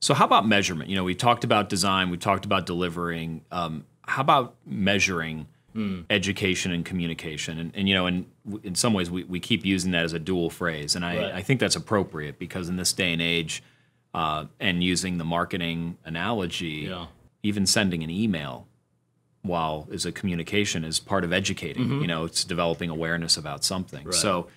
So how about measurement? You know, we talked about design, we talked about delivering. How about measuring education and communication? And you know, in some ways, we keep using that as a dual phrase, and I think that's appropriate because in this day and age, and using the marketing analogy, even sending an email while is a communication is part of educating. You know, it's developing awareness about something. So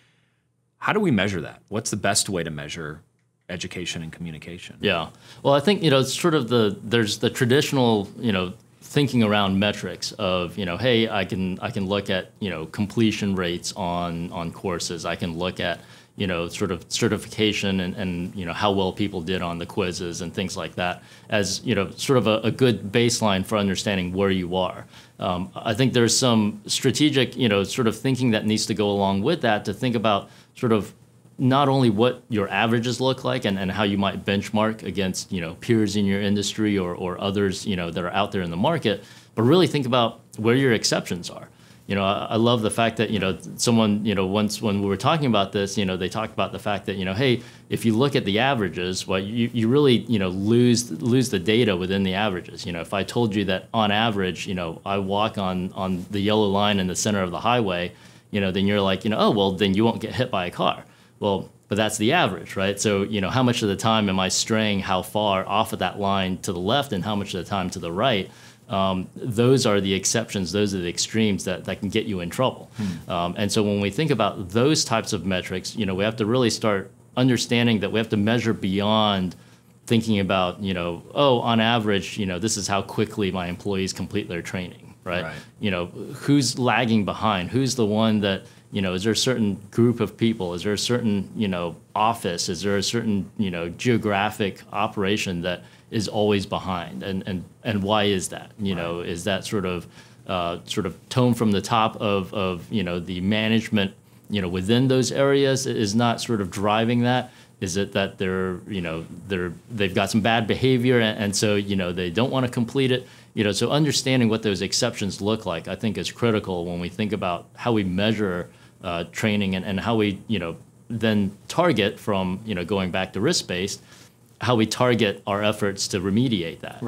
how do we measure that? What's the best way to measure education and communication? Yeah. Well, I think, you know, it's sort of there's the traditional, you know, thinking around metrics of, you know, hey, I can look at, you know, completion rates on courses. I can look at, you know, sort of certification and you know, how well people did on the quizzes and things like that as, you know, sort of a good baseline for understanding where you are. I think there's some strategic, you know, sort of thinking that needs to go along with that to think about sort of not only what your averages look like and how you might benchmark against, you know, peers in your industry or others, you know, that are out there in the market, but really think about where your exceptions are. You know, I love the fact that, you know, someone, you know, once when we were talking about this, you know, they talked about the fact that, you know, hey, if you look at the averages, well, you really, you know, lose the data within the averages. You know, if I told you that on average, you know, I walk on the yellow line in the center of the highway, you know, then you're like, you know, oh, well, then you won't get hit by a car. Well, but that's the average, right? So, you know, how much of the time am I straying how far off of that line to the left and how much of the time to the right? Those are the exceptions. Those are the extremes that can get you in trouble. And so when we think about those types of metrics, you know, we have to really start understanding that we have to measure beyond thinking about, you know, oh, on average, you know, this is how quickly my employees complete their training, right? You know, who's lagging behind? Who's the one that, you know, is there a certain group of people? Is there a certain, you know, office? Is there a certain, you know, geographic operation that is always behind? And why is that? You know, is that sort of tone from the top of you know, the management, you know, within those areas is not sort of driving that? Is it that they're, you know, they've got some bad behavior and so, you know, they don't want to complete it? You know, so understanding what those exceptions look like, I think, is critical when we think about how we measure training and how we, you know, then target from, you know, going back to risk-based, how we target our efforts to remediate that.